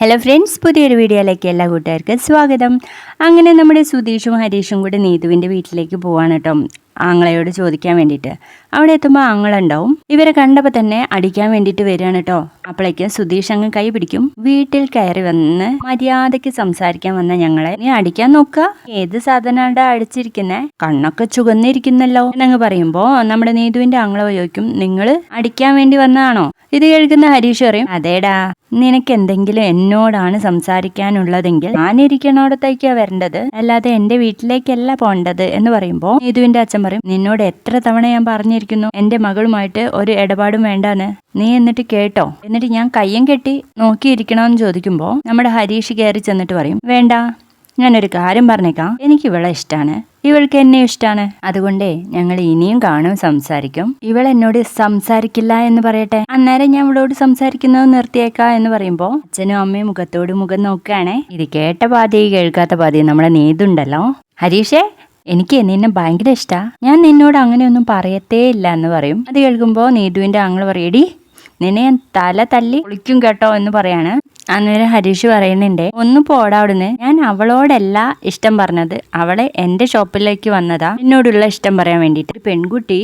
Hello friends, പുതിയൊരു വീഡിയോയിലേക്ക് എല്ലാ കൂട്ടുകാർക്കും സ്വാഗതം. അങ്ങനെ നമ്മുടെ സുധീഷും ഹരീഷും കൂടെ നീതുവിൻ്റെ വീട്ടിലേക്ക് പോവാണ് കേട്ടോ, ആങ്ങളയോട് ചോദിക്കാൻ വേണ്ടിയിട്ട്. അവിടെ എത്തുമ്പോൾ ആങ്ങളുണ്ടാവും. ഇവരെ കണ്ടപ്പോൾ തന്നെ അടിക്കാൻ വേണ്ടിയിട്ട് വരികയാണ് കേട്ടോ. അപ്പോഴേക്കും സുധീഷ് അങ്ങ് കൈ പിടിക്കും. വീട്ടിൽ കയറി വന്ന് മര്യാദയ്ക്ക് സംസാരിക്കാൻ വന്ന ഞങ്ങളെ നീ അടിക്കാൻ നോക്കുക, ഏത് സാധനമാണ് അടിച്ചിരിക്കുന്നേ, കണ്ണൊക്കെ ചുവന്നിരിക്കുന്നല്ലോ എന്നങ്ങ് പറയുമ്പോൾ നമ്മുടെ നീതുവിൻ്റെ ആങ്ങള ചോദിക്കും, നിങ്ങൾ അടിക്കാൻ വേണ്ടി വന്നതാണോ? ഇത് കേൾക്കുന്ന ഹരീഷ് പറയും, അതേടാ, നിനക്ക് എന്തെങ്കിലും എന്നോടാണ് സംസാരിക്കാനുള്ളതെങ്കിൽ ഞാനിരിക്കണോടത്തേക്കാ വരേണ്ടത്, അല്ലാതെ എന്റെ വീട്ടിലേക്കല്ല പോണ്ടത് എന്ന് പറയുമ്പോൾ നീതുവിന്റെ അച്ഛൻ പറയും, നിന്നോട് എത്ര തവണ ഞാൻ പറഞ്ഞിരിക്കുന്നു എന്റെ മകളുമായിട്ട് ഒരു ഇടപാടും വേണ്ടാന്ന്, നീ എന്നിട്ട് കേട്ടോ? എന്നിട്ട് ഞാൻ കയ്യം കെട്ടി നോക്കിയിരിക്കണമെന്ന് ചോദിക്കുമ്പോൾ നമ്മുടെ ഹരീഷ് കയറി ചെന്നിട്ട് പറയും, വേണ്ട, ഞാനൊരു കാര്യം പറഞ്ഞേക്കാം, എനിക്ക് ഇവളെ ഇഷ്ടമാണ്, ഇവൾക്ക് എന്നെ ഇഷ്ടമാണ്, അതുകൊണ്ടേ ഞങ്ങൾ ഇനിയും കാണും, സംസാരിക്കും. ഇവൾ എന്നോട് സംസാരിക്കില്ല എന്ന് പറയട്ടെ, അന്നേരം ഞാൻ ഇവളോട് സംസാരിക്കുന്നത് നിർത്തിയേക്കാ എന്ന് പറയുമ്പോൾ അച്ഛനും അമ്മയും മുഖത്തോട് മുഖം നോക്കുകയാണേ. ഇത് കേട്ട പാതി കേൾക്കാത്ത പാതി നമ്മുടെ നീതുണ്ടല്ലോ, ഹരീഷേ, എനിക്ക് നിന്നെ ഭയങ്കര ഇഷ്ടാ, ഞാൻ നിന്നോട് അങ്ങനെയൊന്നും പറയത്തേ ഇല്ല എന്ന് പറയും. അത് കേൾക്കുമ്പോൾ നീതുവിന്റെ ആങ്ങള് പറയടി, നിന്നെ ഞാൻ തല തല്ലി കുളിക്കും കേട്ടോ എന്ന് പറയാണ്. അന്നേരം ഹരീഷ് പറയുന്നുണ്ട്, ഒന്ന് പോടാ അവിടുന്ന്, ഞാൻ അവളോടല്ല ഇഷ്ടം പറഞ്ഞത്, അവളെ എൻ്റെ ഷോപ്പിലേക്ക് വന്നതാ എന്നോടുള്ള ഇഷ്ടം പറയാൻ വേണ്ടിയിട്ട്. ഒരു പെൺകുട്ടി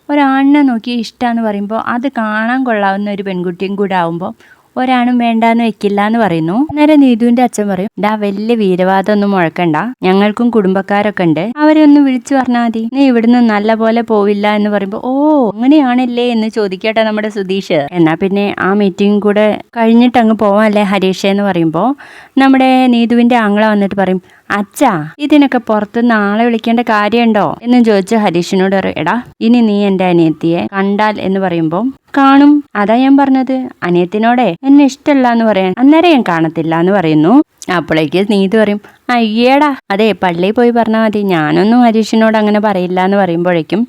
ഒരാണിനെ നോക്കി ഇഷ്ടമെന്ന് പറയുമ്പോൾ അത് കാണാൻ കൊള്ളാവുന്ന ഒരു പെൺകുട്ടിയും കൂടെ ആവുമ്പോൾ ഒരാണും വേണ്ടാന്ന് വെക്കില്ല എന്ന് പറയുന്നു. അന്നേരം നീതുവിന്റെ അച്ഛൻ പറയും, ഡാ, വലിയ വീരവാദം ഒന്നും മുഴക്കണ്ട, ഞങ്ങൾക്കും കുടുംബക്കാരൊക്കെ ഉണ്ട്, അവരെ ഒന്ന് വിളിച്ചു പറഞ്ഞാൽ മതി, നീ ഇവിടുന്ന് നല്ല പോലെ പോവില്ല എന്ന് പറയുമ്പോൾ, ഓ അങ്ങനെയാണല്ലേ എന്ന് ചോദിക്കട്ടെ നമ്മുടെ സുധീഷ്. എന്നാ പിന്നെ ആ മീറ്റിംഗ് കൂടെ കഴിഞ്ഞിട്ട് അങ്ങ് പോവാല്ലേ ഹരീഷ് എന്ന് പറയുമ്പോൾ നമ്മുടെ നീതുവിന്റെ ആങ്ങള വന്നിട്ട് പറയും, അച്ഛാ, ഇതിനൊക്കെ പുറത്തുനിന്ന് ആളെ വിളിക്കേണ്ട കാര്യമുണ്ടോ എന്ന് ചോദിച്ച് ഹരീഷിനോട് പറയും, എടാ, ഇനി നീ എൻ്റെ അനിയത്തിയെ കണ്ടാൽ എന്ന് പറയുമ്പോൾ കാണും, അതാ ഞാൻ പറഞ്ഞത്, അനിയത്തിനോടെ എന്നെ ഇഷ്ടമല്ല എന്ന് പറയാൻ, അന്നേരം ഞാൻ കാണത്തില്ല എന്ന് പറയുന്നു. അപ്പോഴേക്ക് നീതു പറയും, അയ്യേടാ, അതെ, പള്ളിയിൽ പോയി പറഞ്ഞാൽ മതി, ഞാനൊന്നും ഹരീഷിനോട് അങ്ങനെ പറയില്ല എന്ന് പറയുമ്പോഴേക്കും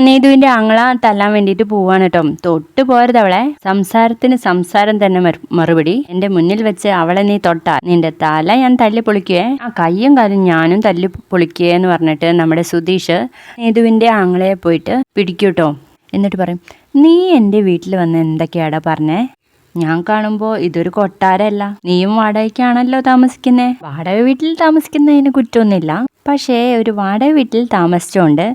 നീതുവിന്റെ ആങ്ങള തല്ലാൻ വേണ്ടിയിട്ട് പോവാണ് കേട്ടോ. തൊട്ട് പോരുത് അവളെ, സംസാരത്തിന് സംസാരം തന്നെ മറുപടി, എന്റെ മുന്നിൽ വെച്ച് അവളെ നീ തൊട്ടാ നിന്റെ തല ഞാൻ തല്ലി പൊളിക്കുവേ, ആ കയ്യും കാലും ഞാനും തല്ലി പൊളിക്കുവേ എന്ന് പറഞ്ഞിട്ട് നമ്മുടെ സുധീഷ് നീതുവിന്റെ ആങ്ങളെ പോയിട്ട് പിടിക്കൂട്ടോ. എന്നിട്ട് പറയും, നീ എൻ്റെ വീട്ടിൽ വന്ന് എന്തൊക്കെയാടാ പറഞ്ഞേ, ഞാൻ കാണുമ്പോൾ ഇതൊരു കൊട്ടാരമല്ല, നീയും വാടകയ്ക്കാണല്ലോ താമസിക്കുന്നേ, വാടക വീട്ടിൽ താമസിക്കുന്നതിന് കുറ്റമൊന്നുമില്ല, പക്ഷേ ഒരു വാടക വീട്ടിൽ താമസിച്ചുകൊണ്ട്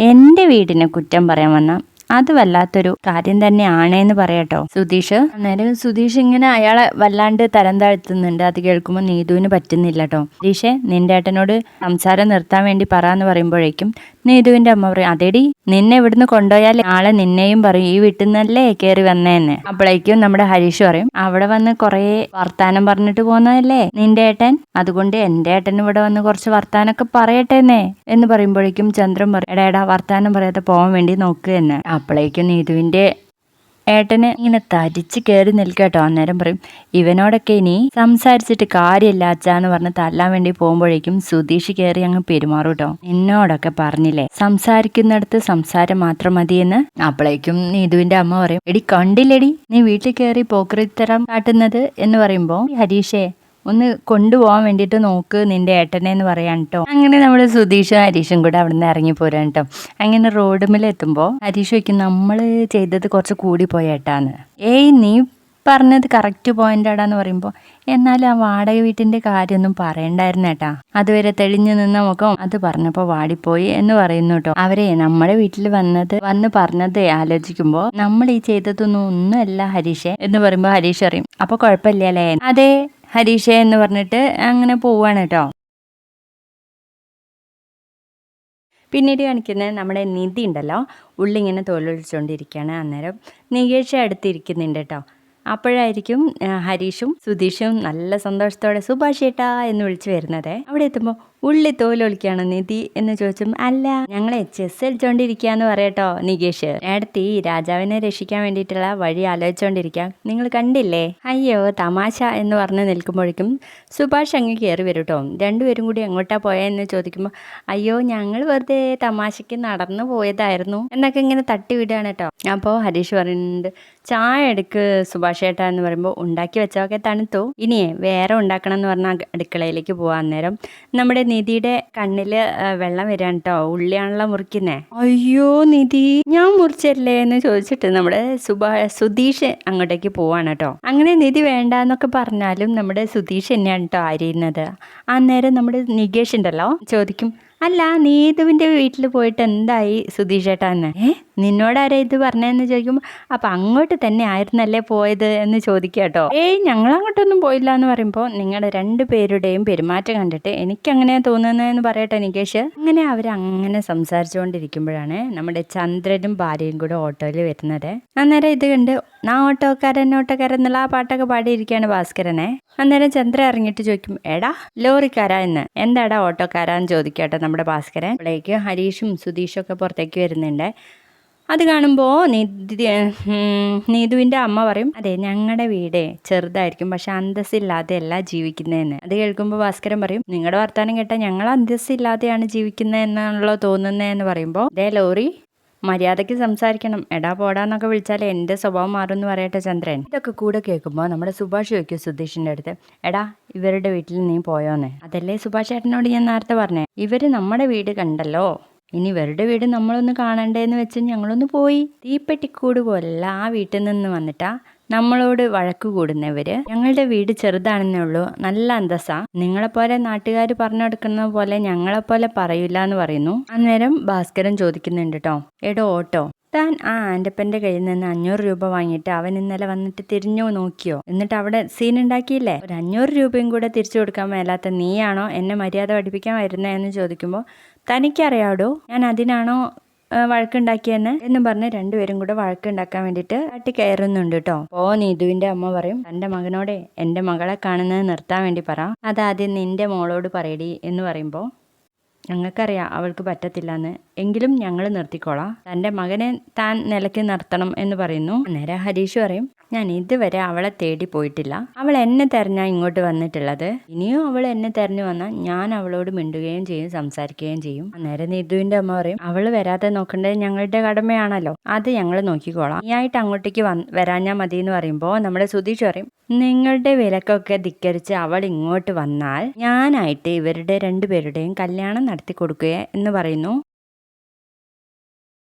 എൻ്റെ വീടിനെ കുറ്റം പറയാൻ വന്ന അത് വല്ലാത്തൊരു കാര്യം തന്നെയാണേന്ന് പറയാട്ടോ സുധീഷ്. അന്നേരം സുധീഷ് ഇങ്ങനെ അയാളെ വല്ലാണ്ട് തരം താഴ്ത്തുന്നുണ്ട്. അത് കേൾക്കുമ്പോൾ നീതുവിന് പറ്റുന്നില്ല കേട്ടോ. സുധീഷേ, നിന്റെ ഏട്ടനോട് സംസാരം നിർത്താൻ വേണ്ടി പറയാന്ന് പറയുമ്പോഴേക്കും നീതുവിന്റെ അമ്മ പറയും, അതെടി, നിന്നെ ഇവിടുന്ന് കൊണ്ടുപോയാൽ നാളെ നിന്നെയും പറയും ഈ വീട്ടിൽ നിന്നല്ലേ കയറി വന്നേന്ന്. അപ്പോഴേക്കും നമ്മുടെ ഹരീഷ് പറയും, അവിടെ വന്ന് കുറേ വർത്താനം പറഞ്ഞിട്ട് പോകുന്നതല്ലേ നിന്റെ ഏട്ടൻ, അതുകൊണ്ട് എൻ്റെ ഏട്ടൻ ഇവിടെ വന്ന് കുറച്ച് വർത്താനൊക്കെ പറയട്ടെന്നേ എന്ന് പറയുമ്പോഴേക്കും ചന്ദ്രൻ പറയും, എടാ, വർത്താനം പറയാതെ പോകാൻ വേണ്ടി നോക്കുക എന്ന്. അപ്പോഴേക്കും നീതുവിന്റെ ഏട്ടന് ഇങ്ങനെ തരിച്ച് കയറി നിൽക്കട്ടോ. അന്നേരം പറയും, ഇവനോടൊക്കെ ഇനി സംസാരിച്ചിട്ട് കാര്യമില്ല അച്ഛാന്ന് പറഞ്ഞ് തല്ലാൻ വേണ്ടി പോകുമ്പോഴേക്കും സുധീഷ് കയറി അങ്ങ് പെരുമാറും കേട്ടോ. എന്നോടൊക്കെ പറഞ്ഞില്ലേ സംസാരിക്കുന്നിടത്ത് സംസാരം മാത്രം മതിയെന്ന്. അപ്പോഴേക്കും നീതുവിന്റെ അമ്മ പറയും, എടി, കണ്ടില്ലെടി നീ വീട്ടിൽ കയറി പോക്കറിത്തരം കാട്ടുന്നത് എന്ന് പറയുമ്പോൾ, ഹരീഷേ, ഒന്ന് കൊണ്ടുപോകാൻ വേണ്ടിയിട്ട് നോക്ക് നിന്റെ ഏട്ടനെ എന്ന് പറയാൻ കേട്ടോ. അങ്ങനെ നമ്മുടെ സുധീഷും ഹരീഷും കൂടെ അവിടെ നിന്ന് ഇറങ്ങി പോരാൻ കേട്ടോ. അങ്ങനെ റോഡുമിലെത്തുമ്പോൾ ഹരീഷ് ചോദിക്കും, നമ്മൾ ചെയ്തത് കുറച്ച് കൂടിപ്പോയി ഏട്ടാന്ന്. ഏയ്, നീ പറഞ്ഞത് കറക്റ്റ് പോയിന്റ് ആടാന്ന് പറയുമ്പോൾ, എന്നാലും ആ വാടക വീട്ടിന്റെ കാര്യമൊന്നും പറയണ്ടായിരുന്നു ഏട്ടാ, അതുവരെ തെളിഞ്ഞു നിന്ന മുഖം അത് പറഞ്ഞപ്പോൾ വാടിപ്പോയി എന്ന് പറയുന്നു കേട്ടോ. അവരെ നമ്മുടെ വീട്ടിൽ വന്ന് പറഞ്ഞത് ആലോചിക്കുമ്പോൾ നമ്മൾ ഈ ചെയ്തതൊന്നും ഒന്നുമല്ല ഹരീഷേ എന്ന് പറയുമ്പോൾ ഹരീഷ് അറിയും, അപ്പൊ കുഴപ്പമില്ലല്ലേ? അതെ ഹരീഷേ എന്ന് പറഞ്ഞിട്ട് അങ്ങനെ പോവാണ് കേട്ടോ. പിന്നീട് കാണിക്കുന്നത് നമ്മുടെ നിധി ഉണ്ടല്ലോ, ഉള്ളിങ്ങനെ തോലൊളിച്ചുകൊണ്ടിരിക്കുകയാണ്. അന്നേരം നികേഷ് അടുത്തിരിക്കുന്നുണ്ട് കേട്ടോ. അപ്പോഴായിരിക്കും ഹരീഷും സുധീഷും നല്ല സന്തോഷത്തോടെ സുഭാഷ് ഏട്ടാ എന്ന് വിളിച്ചു വരുന്നത്. അവിടെ എത്തുമ്പോൾ ഉള്ളി തോലൊളിക്കുകയാണ് നിധി എന്ന് ചോദിച്ചും, അല്ല, ഞങ്ങളെ ചെസ് കളിച്ചോണ്ടിരിക്കാന്ന് പറയട്ടോ നികേഷ്. നേരത്തെ ഈ രാജാവിനെ രക്ഷിക്കാൻ വേണ്ടിയിട്ടുള്ള വഴി ആലോചിച്ചോണ്ടിരിക്കാം, നിങ്ങൾ കണ്ടില്ലേ? അയ്യോ തമാശ എന്ന് പറഞ്ഞ് നിൽക്കുമ്പോഴേക്കും സുഭാഷ് അങ്ങ് കയറി വരും കേട്ടോ. രണ്ടുപേരും കൂടി എങ്ങോട്ടാ പോയെന്ന് ചോദിക്കുമ്പോൾ, അയ്യോ ഞങ്ങൾ വെറുതെ തമാശയ്ക്ക് നടന്നു പോയതായിരുന്നു എന്നൊക്കെ ഇങ്ങനെ തട്ടി വിടുകയാണ് കേട്ടോ. അപ്പോൾ ഹരീഷ് പറയുന്നുണ്ട്, ചായ എടുക്ക് സുഭാഷ് ഏട്ടാ എന്ന് പറയുമ്പോൾ, ഉണ്ടാക്കി വെച്ചതൊക്കെ തണുത്തു, ഇനിയേ വേറെ ഉണ്ടാക്കണം എന്ന് പറഞ്ഞാൽ അടുക്കളയിലേക്ക് പോകാൻ. അന്നേരം നമ്മുടെ നിധിയുടെ കണ്ണില് വെള്ളം വരാൻ കേട്ടോ. ഉള്ളിയാണല്ലോ മുറിക്കുന്നേ. അയ്യോ നിധി, ഞാൻ മുറിച്ചല്ലേ എന്ന് ചോദിച്ചിട്ട് നമ്മുടെ സുധീഷ് അങ്ങോട്ടേക്ക് പോവാണ് കേട്ടോ. അങ്ങനെ നിധി വേണ്ടാന്നൊക്കെ പറഞ്ഞാലും നമ്മുടെ സുധീഷ് തന്നെയാണ് കേട്ടോ അരിയുന്നത്. അന്നേരം നമ്മുടെ നികേഷ് ഉണ്ടല്ലോ ചോദിക്കും, അല്ല നീതുവിൻ്റെ വീട്ടിൽ പോയിട്ട് എന്തായി സുധീഷ് ചേട്ടാ എന്ന്. നിന്നോടാരാ ഇത് പറഞ്ഞതെന്ന് ചോദിക്കുമ്പോൾ അപ്പം അങ്ങോട്ട് തന്നെ ആയിരുന്നല്ലേ പോയത് എന്ന് ചോദിക്കുക കേട്ടോ. ഞങ്ങളങ്ങോട്ടൊന്നും പോയില്ല എന്ന് പറയുമ്പോൾ നിങ്ങളുടെ 2 പേരുടെയും പെരുമാറ്റം കണ്ടിട്ട് എനിക്കങ്ങനെയാണ് തോന്നുന്നതെന്ന് പറയട്ടെ നികേഷ്. അങ്ങനെ അവരങ്ങനെ സംസാരിച്ചുകൊണ്ടിരിക്കുമ്പോഴാണ് നമ്മുടെ ചന്ദ്രനും ഭാര്യയും കൂടെ ഓട്ടോയിൽ വരുന്നത്. അന്നേരം ഇത് കണ്ട് ഓട്ടോക്കാരൻ എന്നുള്ള ആ പാട്ടൊക്കെ പാടിയിരിക്കുകയാണ് ഭാസ്കരനെ. അന്നേരം ചന്ദ്ര ഇറങ്ങിയിട്ട് ചോദിക്കും, എടാ ലോറിക്കാരാ എന്ന്. എന്താടാ ഓട്ടോക്കാരാന്ന് ചോദിക്കട്ടെ നമ്മുടെ ഭാസ്കരൻ. അപ്പോഴേക്ക് ഹരീഷും സുധീഷും ഒക്കെ പുറത്തേക്ക് വരുന്നുണ്ട്. അത് കാണുമ്പോൾ നീതുവിൻ്റെ അമ്മ പറയും, അതെ ഞങ്ങളുടെ വീട് ചെറുതായിരിക്കും പക്ഷെ അന്തസ്സില്ലാതെയല്ല ജീവിക്കുന്നതെന്ന്. അത് കേൾക്കുമ്പോൾ ഭാസ്കരൻ പറയും, നിങ്ങളുടെ വർത്താനം കേട്ടാൽ ഞങ്ങൾ അന്തസ്സില്ലാതെയാണ് ജീവിക്കുന്നതെന്നാണല്ലോ തോന്നുന്നതെന്ന് പറയുമ്പോൾ, ദേ ലോറി മര്യാദയ്ക്ക് സംസാരിക്കണം, എടാ പോടാന്നൊക്കെ വിളിച്ചാൽ എൻ്റെ സ്വഭാവം മാറും എന്ന് പറയട്ടെ ചന്ദ്രൻ. ഇതൊക്കെ കൂടെ കേൾക്കുമ്പോൾ നമ്മുടെ സുഭാഷ് ചോദിക്കും സുധീഷിൻ്റെ അടുത്ത്, എടാ ഇവരുടെ വീട്ടിൽ നീ പോയോന്ന്. അതല്ലേ സുഭാഷ് ചേട്ടനോട് ഞാൻ നേരത്തെ പറഞ്ഞേ, ഇവര് നമ്മുടെ വീട് കണ്ടല്ലോ, ഇനി ഇവരുടെ വീട് നമ്മളൊന്ന് കാണണ്ടേന്ന് വെച്ച് ഞങ്ങളൊന്ന് പോയി. തീപ്പെട്ടിക്കൂട് പോലല്ല ആ വീട്ടിൽ നിന്ന് വന്നിട്ടാ നമ്മളോട് വഴക്ക് കൂടുന്നവര്. ഞങ്ങളുടെ വീട് ചെറുതാണെന്നേ ഉള്ളൂ, നല്ല അന്തസ്സാ, നിങ്ങളെപ്പോലെ നാട്ടുകാർ പറഞ്ഞെടുക്കുന്ന പോലെ ഞങ്ങളെപ്പോലെ പറയില്ല എന്ന് പറയുന്നു. അന്നേരം ഭാസ്കരൻ ചോദിക്കുന്നുണ്ട് കേട്ടോ, എടോ ഓട്ടോ, താൻ ആ ആൻ്റപ്പൻ്റെ കയ്യിൽ നിന്ന് 500 രൂപ വാങ്ങിയിട്ട് അവൻ ഇന്നലെ വന്നിട്ട് തിരിഞ്ഞു നോക്കിയോ? എന്നിട്ട് അവിടെ സീൻ ഉണ്ടാക്കിയില്ലേ? ഒരു 500 രൂപയും കൂടെ തിരിച്ചു കൊടുക്കാൻ മേലാത്ത നീയാണോ എന്നെ മര്യാദ പഠിപ്പിക്കാൻ വരുന്നതെന്ന് ചോദിക്കുമ്പോൾ, തനിക്കറിയാടോ ഞാൻ അതിനാണോ വഴക്കുണ്ടാക്കിയെന്ന് എന്നും പറഞ്ഞ് 2 പേരും കൂടെ വഴക്കുണ്ടാക്കാൻ വേണ്ടിയിട്ട് തട്ടി കയറുന്നുണ്ട് കേട്ടോ. നീതുവിന്റെ അമ്മ പറയും, തൻ്റെ മകനോടെ എൻ്റെ മകളെ കാണുന്നത് നിർത്താൻ വേണ്ടി പറ, അതാദ്യം നിന്റെ മോളോട് പറയടി എന്ന് പറയുമ്പോൾ, ഞങ്ങൾക്കറിയാം അവൾക്ക് പറ്റത്തില്ലെന്ന്, എങ്കിലും ഞങ്ങൾ നിർത്തിക്കോളാം, തൻ്റെ മകനെ താൻ നിലയ്ക്ക് നിർത്തണം എന്ന് പറയുന്നു. അന്നേരം ഹരീഷ് പറയും, ഞാൻ ഇതുവരെ അവളെ തേടി പോയിട്ടില്ല, അവൾ എന്നെ തെരഞ്ഞാ ഇങ്ങോട്ട് വന്നിട്ടുള്ളത്, ഇനിയും അവൾ എന്നെ തെരഞ്ഞു വന്നാൽ ഞാൻ അവളോട് മിണ്ടുകയും ചെയ്യും സംസാരിക്കുകയും ചെയ്യും. അന്നേരം നീതുവിന്റെ അമ്മ പറയും, അവൾ വരാതെ നോക്കേണ്ടത് ഞങ്ങളുടെ കടമയാണല്ലോ, അത് ഞങ്ങൾ നോക്കിക്കോളാം, നീ ആയിട്ട് അങ്ങോട്ടേക്ക് വരാഞ്ഞാൽ മതി എന്ന് പറയുമ്പോൾ നമ്മുടെ സുധീഷ് പറയും, നിങ്ങളുടെ വിലക്കൊക്കെ ധിക്കരിച്ച് അവൾ ഇങ്ങോട്ട് വന്നാൽ ഞാനായിട്ട് ഇവരുടെ 2 പേരുടെയും കല്യാണം നടത്തി കൊടുക്കുക എന്ന് പറയുന്നു.